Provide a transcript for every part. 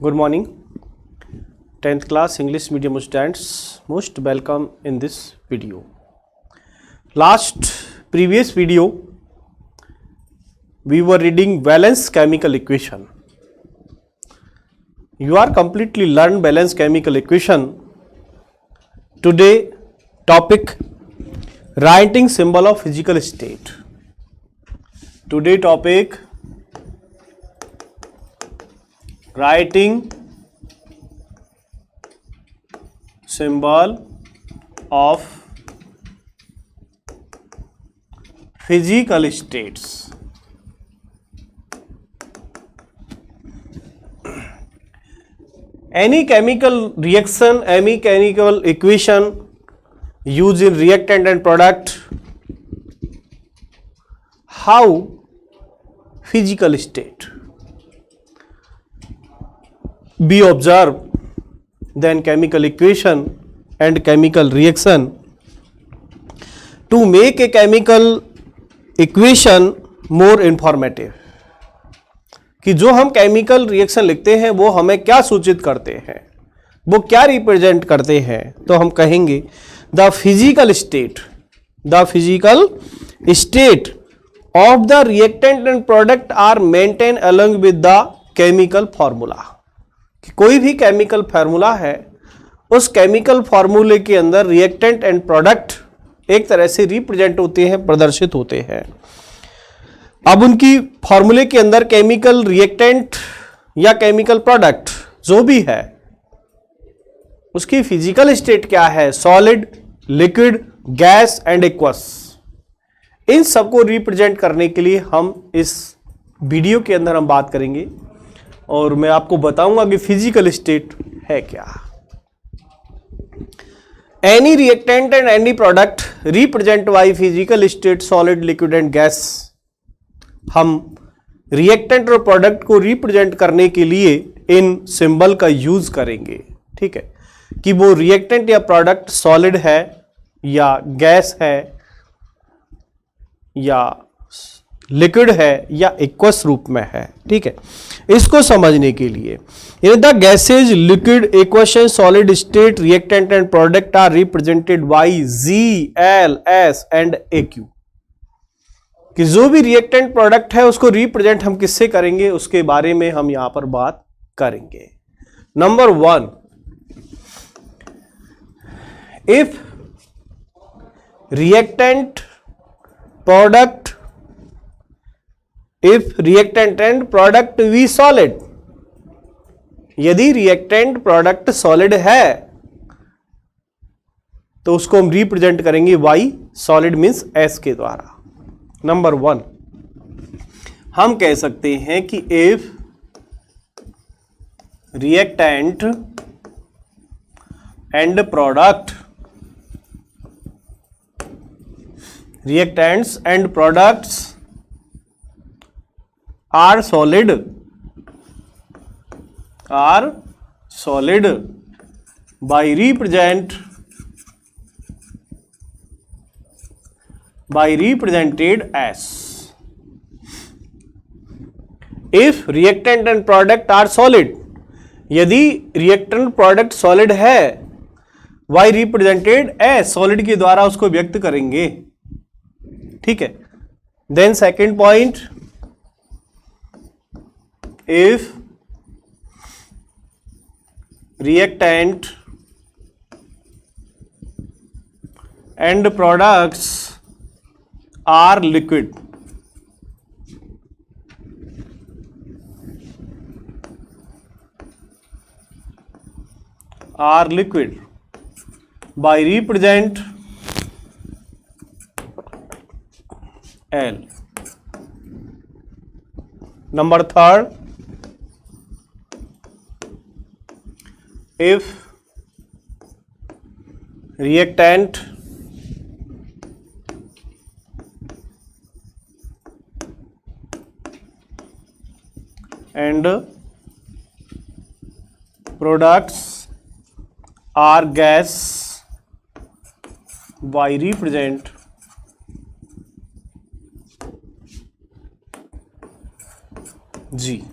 Good morning, 10th class English medium students. Most welcome in this video. Previous video, we were reading valence chemical equation. You are completely learned valence chemical equation. Today, topic writing symbol of physical state. Today topic writing symbol of physical states. Any chemical reaction, any chemical equation used in reactant and product, how physical state be observed, then chemical equation and chemical reaction. To make a chemical equation more informative, कि जो हम chemical reaction लिखते हैं वो हमें क्या सूचित करते हैं, वो क्या रिप्रेजेंट करते हैं, तो हम कहेंगे the physical state of the reactant and product are maintain along with the chemical formula. कोई भी केमिकल फार्मूला है, उस केमिकल फार्मूले के अंदर रिएक्टेंट एंड प्रोडक्ट एक तरह से रिप्रेजेंट होते हैं, प्रदर्शित होते हैं. अब उनकी फार्मूले के अंदर केमिकल रिएक्टेंट या केमिकल प्रोडक्ट जो भी है उसकी फिजिकल स्टेट क्या है, solid, liquid, gas and aqueous. इन सबको रिप्रेजेंट करने के लिए हम इस वीडियो के अंदर हम बात करेंगे और मैं आपको बताऊंगा कि फिजिकल स्टेट है क्या. Any reactant and any product represent by physical state solid, liquid and gas. हम रिएक्टेंट और प्रोडक्ट को रिप्रेजेंट करने के लिए इन सिंबल का यूज करेंगे. ठीक है, कि वो रिएक्टेंट या प्रोडक्ट सॉलिड है या गैस है या लिक्विड है या एक्वस रूप में है. ठीक है, इसको समझने के लिए the gases, liquid, aqueous and solid state, reactant and product are represented by G, L, S and AQ. कि जो भी रिएक्टेंट प्रोडक्ट है उसको रिप्रेजेंट हम किससे करेंगे, उसके बारे में हम यहां पर बात करेंगे. Number 1, if reactant product, if reactant and product V solid, यदि रिएक्टेंट प्रोडक्ट सॉलिड है तो उसको हम रिप्रेजेंट करेंगे वाई, सॉलिड मींस एस के द्वारा. नंबर 1, हम कह सकते हैं कि if reactant and product, reactants and products are solid by represented as. If reactant and product are solid, यदि reactant product solid है, by represented as, solid के द्वारा उसको व्यक्त करेंगे. ठीक है, then second point, if reactant and products are liquid, by represent L. Number 3, if reactant and products are gas, by represent G.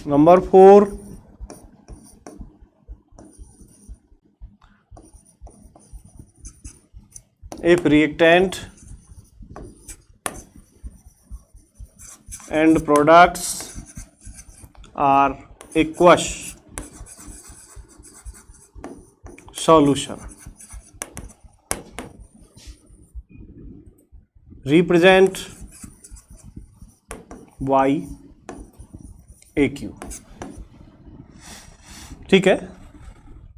Number 4, if reactant and products are aqueous solution, represent y AQ. ठीक है,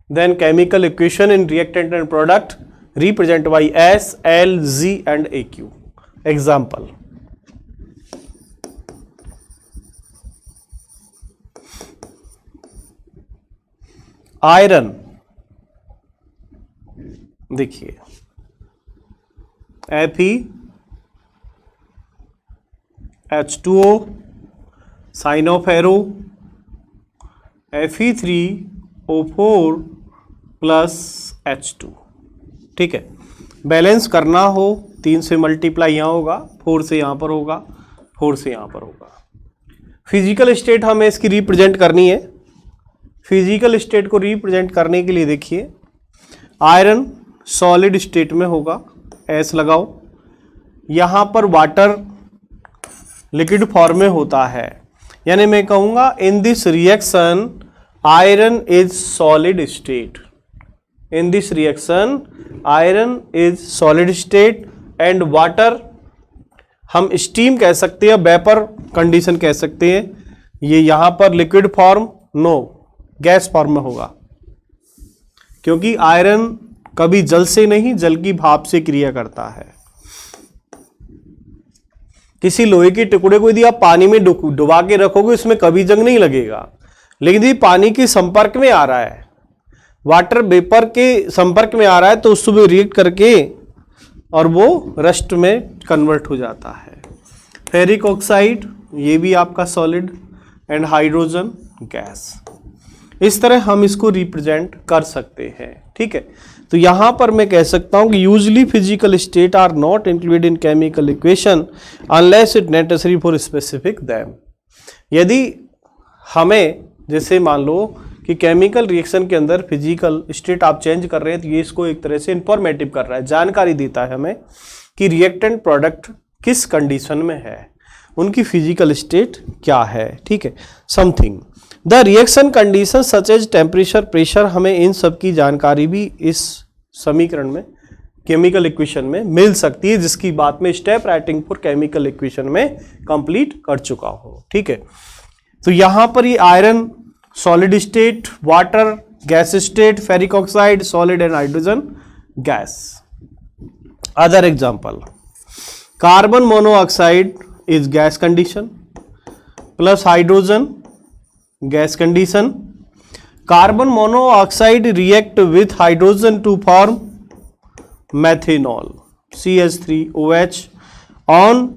then chemical equation in reactant and product represent by S, L, Z and AQ. Example, iron, देखिए Fe, H2O, sign of arrow Fe3O4 plus H2। ठीक है, balance करना हो 3 से multiply यहाँ होगा, 4 से यहाँ पर होगा, 4 से यहाँ पर होगा। फिजिकल स्टेट हमें इसकी रिप्रेजेंट करनी है। फिजिकल स्टेट को रिप्रेजेंट करने के लिए देखिए, आयरन सॉलिड स्टेट में होगा, S लगाओ। यहाँ पर वाटर लिक्विड फॉर्म में होता है, यानी मैं कहूँगा इन this reaction iron is solid state. In this reaction iron is solid state and water हम स्टीम कह सकते हैं, वेपर कंडीशन कह सकते हैं। ये यहाँ पर liquid form, no, gas form में होगा, क्योंकि आयरन कभी जल से नहीं, जल की भाप से क्रिया करता है। किसी लोहे के टुकड़े को यदि आप पानी में डुबा के रखोगे उसमें कभी जंग नहीं लगेगा, लेकिन यदि पानी के संपर्क में आ रहा है, वाटर वेपर के संपर्क में आ रहा है, तो उसमें रिएक्ट करके और वो रस्ट में कन्वर्ट हो जाता है। फेरिक ऑक्साइड, ये भी आपका सॉलिड, एंड हाइड्रोजन गैस। इस तरह हम इसको रिप्रेजेंट कर सकते हैं। ठीक है, तो यहां पर मैं कह सकता हूं कि usually physical state are not included in chemical equation unless it necessary for specific them. यदि हमें, जैसे मान लो कि केमिकल रिएक्शन के अंदर फिजिकल स्टेट आप चेंज कर रहे हैं, तो ये इसको एक तरह से इंफॉर्मेटिव कर रहा है, जानकारी देता है हमें कि रिएक्टेंट प्रोडक्ट किस कंडीशन में है, उनकी फिजिकल स्टेट क्या है। ठीक है, something the reaction condition such as temperature, pressure, हमें इन सब की जानकारी भी इस समीकरण में, केमिकल इक्वेशन में मिल सकती है, जिसकी बात मैं step writing for chemical equation में कंप्लीट कर चुका हूं। ठीक है, तो यहां पर ये iron solid state, water gas state, ferric oxide solid and hydrogen gas. Other example, carbon monoxide is gas condition plus hydrogen gas condition. Carbon monoxide react with hydrogen to form methanol CH3OH on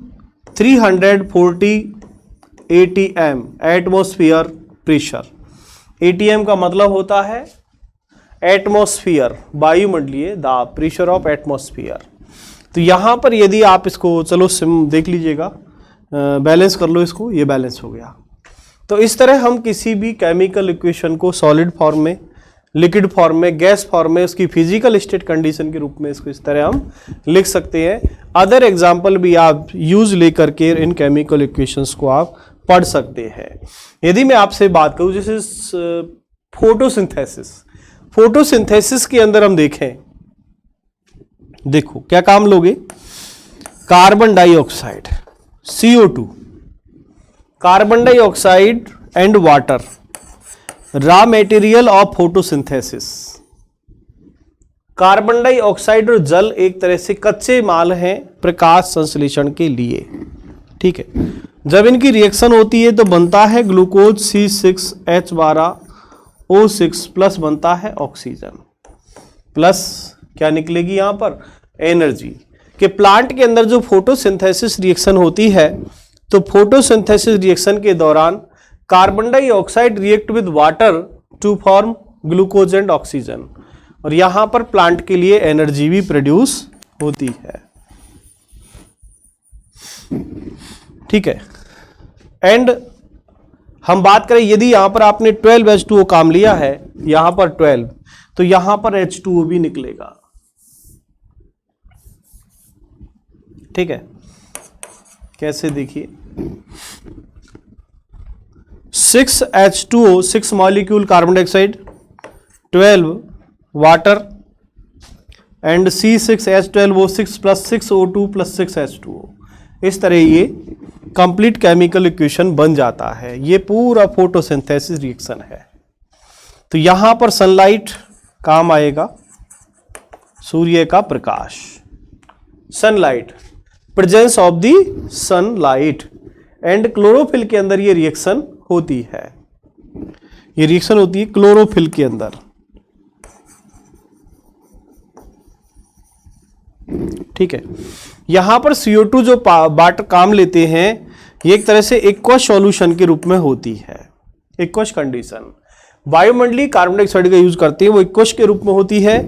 340 atm atmosphere pressure. ATM का मतलब होता है atmosphere, वायुमंडलीय दाब, pressure of atmosphere. तो यहां पर यदि आप इसको, चलो सिम देख लीजिएगा, बैलेंस कर लो इसको, ये बैलेंस हो गया। तो इस तरह हम किसी भी केमिकल इक्वेशन को सॉलिड फॉर्म में, लिक्विड फॉर्म में, गैस फॉर्म में, उसकी फिजिकल स्टेट कंडीशन के रूप में इसको इस तरह हम लिख सकते हैं। अदर एग्जाम्पल भी आप यूज लेकर के इन केमिकल इक्वेशंस को आप पढ़ सकते हैं। यदि मैं आपसे बात करूं जैसे फोटोसिंथेसिस, फोटोसिंथेसिस के अंदर हम देखें, देखो क्या काम लोगे, carbon dioxide CO2, carbon dioxide and water, raw material of photosynthesis. Carbon dioxide और जल एक तरह से कच्चे माल हैं प्रकाश संश्लेषण के लिए। ठीक है, जब इनकी रिएक्शन होती है तो बनता है ग्लूकोज C6H12O6 प्लस बनता है ऑक्सीजन, प्लस क्या निकलेगी यहां पर, एनर्जी। कि प्लांट के अंदर जो फोटोसिंथेसिस रिएक्शन होती है, तो फोटोसिंथेसिस रिएक्शन के दौरान carbon dioxide react with water to form glucose and oxygen, और यहां पर प्लांट के लिए एनर्जी भी प्रोड्यूस होती है। ठीक है, एंड हम बात करें यदि यहां पर आपने 12H2O काम लिया है, यहां पर 12, तो यहां पर H2O भी निकलेगा। ठीक है, कैसे देखिए, 6H2O 6 molecule carbon dioxide, 12 water and C6H12O6 + 6O2 + 6H2O। इस तरह ये कंप्लीट केमिकल इक्वेशन बन जाता है। ये पूरा फोटोसिंथेसिस रिएक्शन है। तो यहां पर सनलाइट काम आएगा, सूर्य का प्रकाश, sunlight, presence of the sunlight, and chlorophyll के अंदर ये रिएक्शन होती है। ये रिएक्शन होती है क्लोरोफिल के अंदर। ठीक है, यहां पर CO2 जो वाटर काम लेते हैं, ये एक तरह से एक्वस सॉल्यूशन के रूप में होती है। एक्वस कंडीशन, वायुमंडलीय कार्बन डाइऑक्साइड का यूज करते हैं, वो एक्वस के रूप में होती है।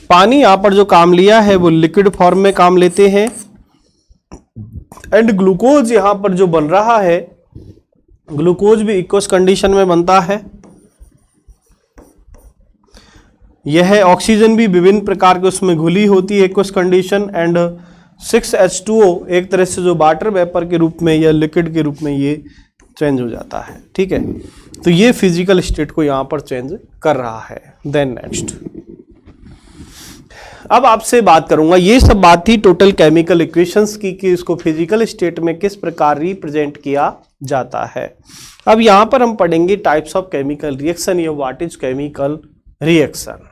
पानी यहां पर जो काम लिया है वो लिक्विड फॉर्म में काम लेते हैं, एंड ग्लूकोज यहां पर जो बन रहा है, ग्लूकोज भी एक्वस कंडीशन में बनता है। यह ऑक्सीजन भी विभिन्न प्रकार के उसमें घुली होती है एक्वस कंडीशन, एंड 6H2O एक तरह से जो वाटर वेपर के रूप में या लिक्विड के रूप में ये चेंज हो जाता है। ठीक है, तो ये फिजिकल स्टेट को यहां पर चेंज कर रहा है। देन नेक्स्ट, अब आपसे बात करूंगा, ये सब बात थी टोटल केमिकल इक्वेशंस की कि इसको फिजिकल स्टेट में किस प्रकार रिप्रेजेंट किया जाता है। अब यहां पर हम पढ़ेंगे टाइप्स ऑफ केमिकल रिएक्शन या व्हाट इज केमिकल रिएक्शन।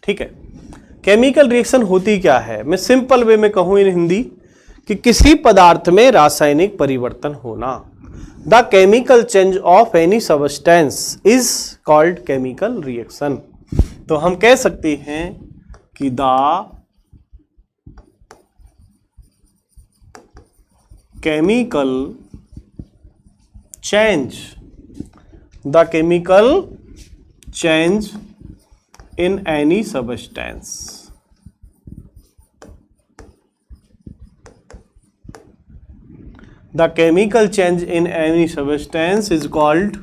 ठीक है, केमिकल रिएक्शन होती क्या है, मैं सिंपल वे में कहूं इन हिंदी कि किसी पदार्थ में रासायनिक परिवर्तन होना। The chemical change of any substance is called chemical reaction. तो हम कह सकते हैं कि the chemical change in any substance the chemical change in any substance is called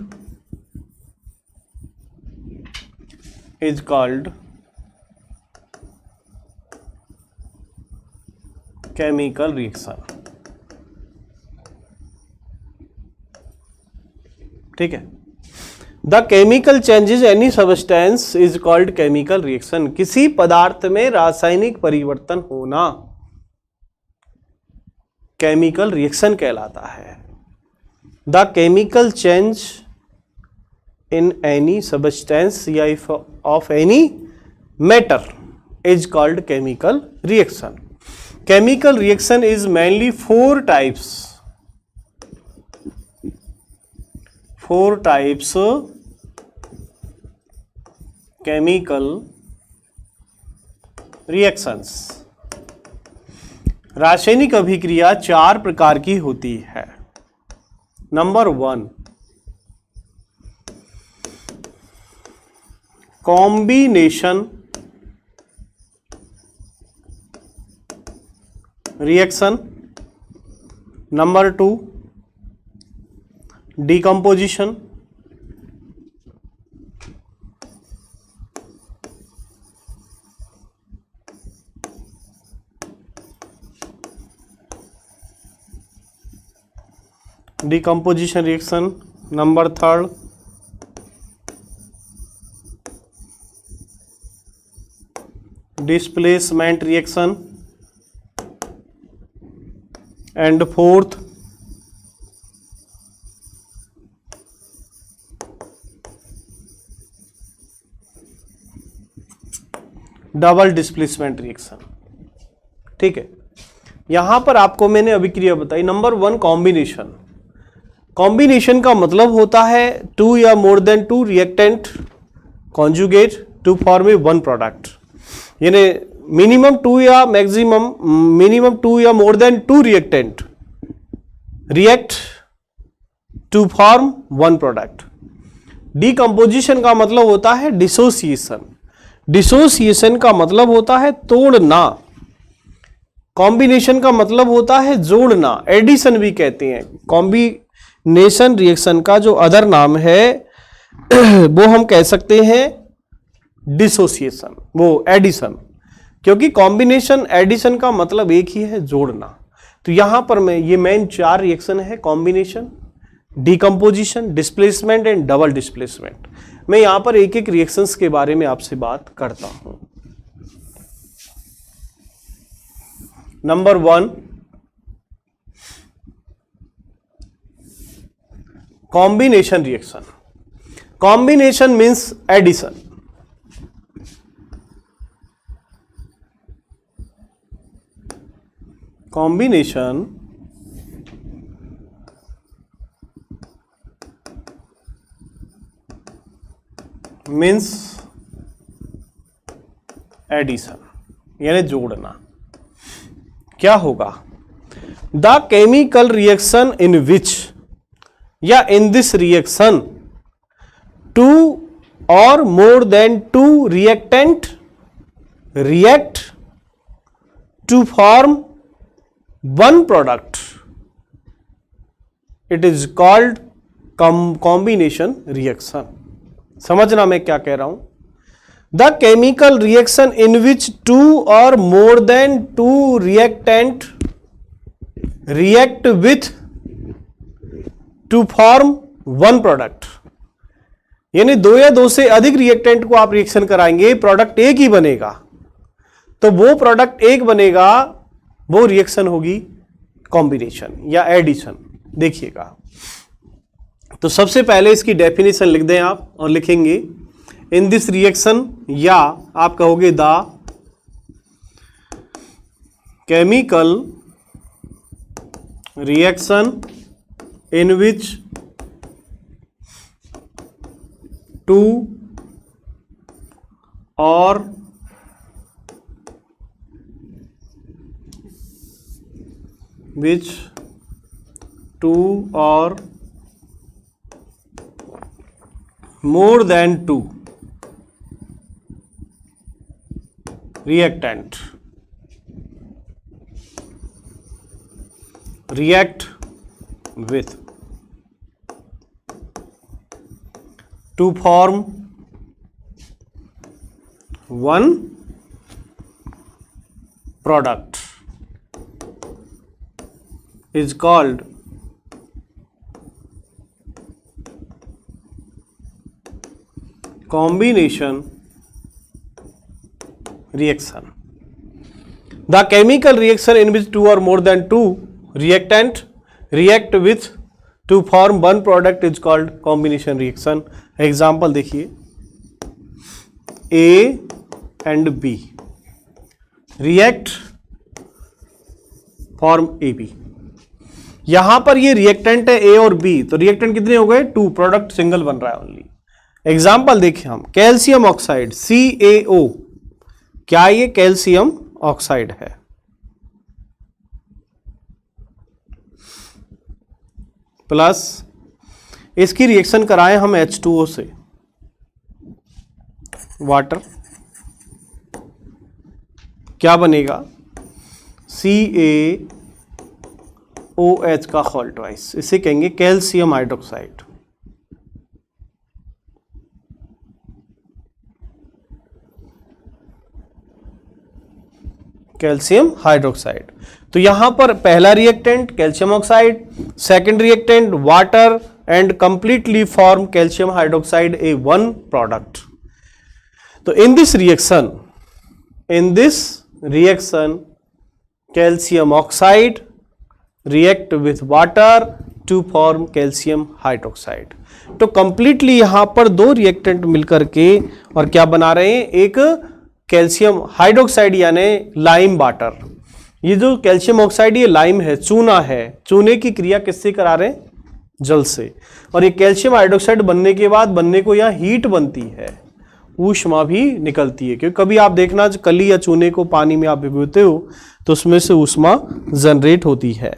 chemical reaction। ठीक है, the chemical changes any substance is called chemical reaction. किसी पदार्थ में रासायनिक परिवर्तन होना केमिकल रिएक्शन कहलाता है। The chemical change in any substance या of any matter is called chemical reaction. Chemical reaction is mainly four types chemical reactions. रासायनिक अभिक्रिया चार प्रकार की होती है। Number 1, combination reaction. Number 2, decomposition. Decomposition reaction. Number 3, displacement reaction. And 4th, double displacement reaction. ठीक है, यहां पर आपको मैंने अभिक्रिया बताई। Number 1, combination. कॉम्बिनेशन का मतलब होता है 2 या more than 2 reactant conjugate to form a one product. यानी मिनिमम 2 या more than 2 reactant react to form one product. Decomposition का मतलब होता है डिसोसिएशन, डिसोसिएशन का मतलब होता है तोड़ना, कॉम्बिनेशन का मतलब होता है जोड़ना, एडिशन भी कहते हैं। कॉम्बिनेशन रिएक्शन का जो अदर नाम है वो हम कह सकते हैं डिसोसिएशन, वो एडिशन, क्योंकि कॉम्बिनेशन एडिशन का मतलब एक ही है, जोड़ना। तो यहां पर मैं ये मेन 4 रिएक्शन है, combination, decomposition, displacement and double displacement. मैं यहां पर एक एक रिएक्शंस के बारे में आपसे बात करता हूं। Number 1, combination reaction. Combination means addition. Combination means addition, यानी जोड़ना। क्या होगा? The chemical reaction in which या in this reaction 2 or more than 2 reactant react to form one product. It is called combination reaction. समझना मैं क्या कह रहा हूं? The chemical reaction in which 2 or more than 2 reactant react with to form one product. यानी 2 या 2 से अधिक रिएक्टेंट को आप रिएक्शन कराएंगे, प्रोडक्ट एक ही बनेगा। तो वो प्रोडक्ट एक बनेगा, वो रिएक्शन होगी कॉम्बिनेशन या एडिशन। देखिएगा, तो सबसे पहले इसकी डेफिनेशन लिख दें आप और लिखेंगे इन दिस रिएक्शन, या आप कहोगे the chemical reaction in which 2 or which 2 or more than 2 reactant react with to form one product is called combination reaction. The chemical reaction in which 2 or more than 2 reactant react with to form one product is called combination reaction. Example देखिए, A and B react form AB. यहां पर ये reactant है A और B, तो reactant कितने हो गए? 2, प्रोडक्ट सिंगल बन रहा है ओनली। एग्जाम्पल देखिए हम, कैल्शियम ऑक्साइड CaO, क्या ये कैल्शियम ऑक्साइड है? प्लस इसकी रिएक्शन कराएं हम H2O से, वाटर, क्या बनेगा? CaOH का होल ट्वाइस, इसे कहेंगे कैल्शियम हाइड्रोक्साइड। Calcium hydroxide. तो यहां पर पहला reactant calcium oxide, second reactant water, and completely form calcium hydroxide a one product. तो in this reaction calcium oxide react with water to form calcium hydroxide. तो completely यहां पर 2 reactant मिलकर के और क्या बना रहे हैं? एक कैल्शियम हाइड्रोक्साइड यानी लाइम वाटर। ये जो कैल्शियम ऑक्साइड ये लाइम है, चूना है, चूने की क्रिया किससे करा रहे हैं? जल से। और ये कैल्शियम हाइड्रोक्साइड बनने के बाद बनने को यहाँ हीट बनती है, ऊष्मा भी निकलती है। क्योंकि कभी आप देखना कली या चूने को पानी में आप भिगोते हो तो उसमें से ऊष्मा जनरेट होती है।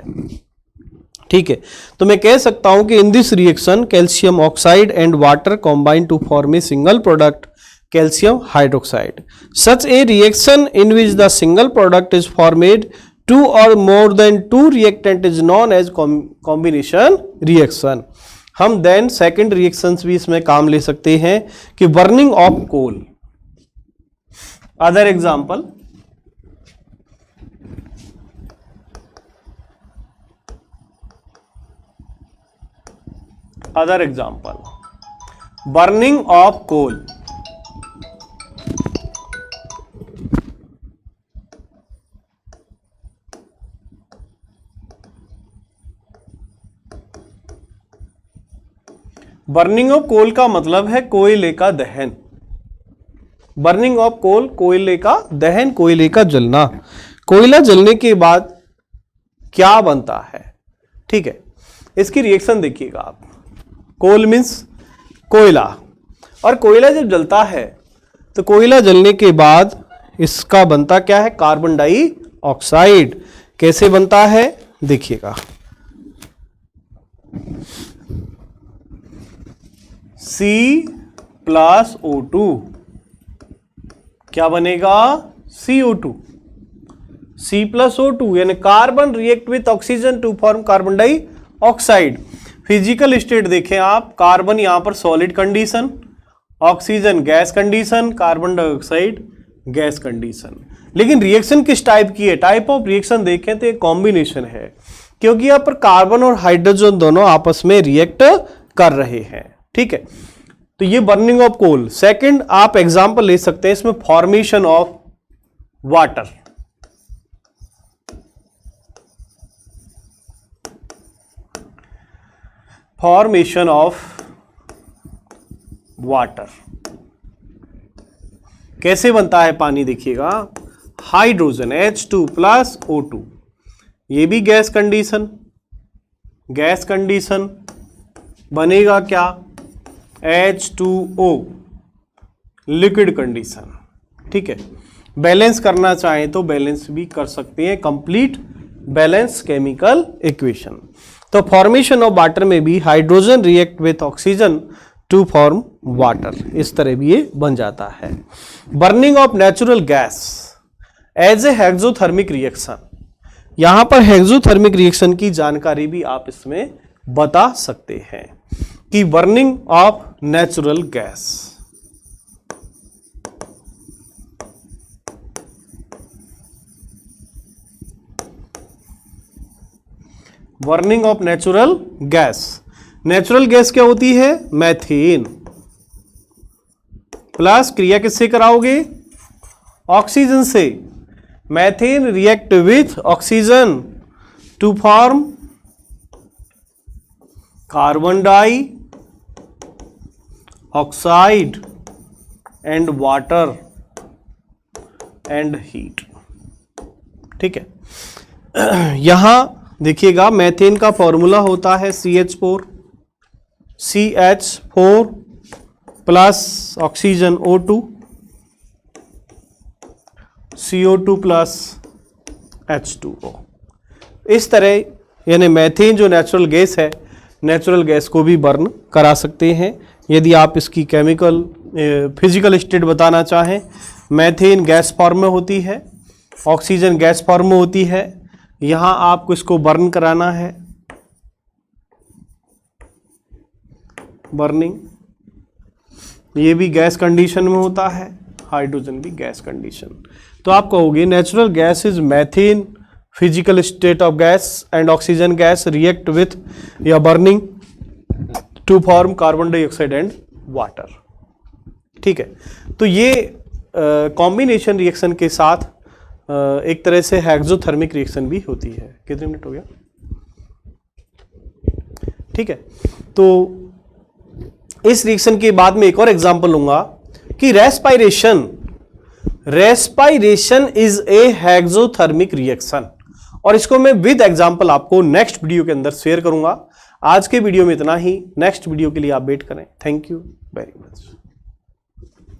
ठीक है, तो मैं कह सकता हूं कि in this reaction calcium oxide and water combine to form a single product calcium hydroxide. Such a reaction in which the single product is formed two or more than two reactant is known as combination reaction. हम then second reactions भी इसमें काम ले सकते हैं कि burning of coal. Other example, burning of coal. Burning of coal का मतलब है कोयले का दहन। बर्निंग ऑफ कोल, कोयले का दहन, कोयले का जलना। कोयला जलने के बाद क्या बनता है, ठीक है, इसकी रिएक्शन देखिएगा आप। कोल मीन्स कोयला, और कोयला जब जलता है तो कोयला जलने के बाद इसका बनता क्या है, कार्बन डाइऑक्साइड। कैसे बनता है देखिएगा, C+O2 क्या बनेगा, CO2। C+O2 यानी carbon react with oxygen to form carbon dioxide. Physical state देखें आप, कार्बन यहां पर solid condition, oxygen gas condition, carbon dioxide gas condition. लेकिन रिएक्शन किस टाइप की है, टाइप ऑफ रिएक्शन देखें तो एक कॉम्बिनेशन है, क्योंकि यहां पर कार्बन और हाइड्रोजन दोनों आपस में रिएक्ट कर रहे हैं, ठीक है। तो ये बर्निंग ऑफ कोल। सेकंड आप एग्जांपल ले सकते हैं इसमें, formation of water. Formation of water कैसे बनता है पानी देखिएगा, हाइड्रोजन H2+O2, ये भी गैस कंडीशन, गैस कंडीशन बनेगा क्या, H2O लिक्विड कंडीशन, ठीक है। बैलेंस करना चाहें तो बैलेंस भी कर सकते हैं, कंप्लीट बैलेंस केमिकल इक्वेशन। तो फॉर्मेशन ऑफ वाटर में भी hydrogen react with oxygen to form water, इस तरह भी ये बन जाता है। Burning of natural gas as a exothermic reaction, यहां पर हेक्सोथर्मिक रिएक्शन की जानकारी भी आप इसमें बता सकते हैं कि burning of natural gas, burning of natural gas. Natural gas क्या होती है, मैथेन प्लस क्रिया किससे कराओगे, ऑक्सीजन से। Methane react with oxygen to form carbon dioxide and water and heat, ठीक है। यहां देखिएगा मैथेन का फॉर्मूला होता है CH4 plus oxygen O2, CO2 plus H2O। इस तरह यानी मैथेन जो नेचुरल गैस है, नेचुरल गैस को भी बर्न करा सकते हैं। यदि आप इसकी केमिकल फिजिकल स्टेट बताना चाहें, मैथेन गैस फॉर्म में होती है, ऑक्सीजन गैस फॉर्म में होती है। यहां आपको इसको बर्न कराना है, बर्निंग, ये भी गैस कंडीशन में होता है, हाइड्रोजन भी गैस कंडीशन। तो आप कहोगे natural gas is methane physical state of gas and oxygen gas react with या burning to form carbon dioxide and water, ठीक है। तो ये कॉम्बिनेशन रिएक्शन के साथ एक तरह से हेक्सोथर्मिक रिएक्शन भी होती है। कितने मिनट हो गया, ठीक है। तो इस रिएक्शन के बाद में एक और एग्जांपल लूंगा कि रेस्पाइरेशन इज ए हेक्सोथर्मिक रिएक्शन, और इसको मैं विद एग्जांपल आपको नेक्स्ट वीडियो के अंदर शेयर करूंगा। आज के वीडियो में इतना ही, नेक्स्ट वीडियो के लिए आप वेट करें। Thank you very much.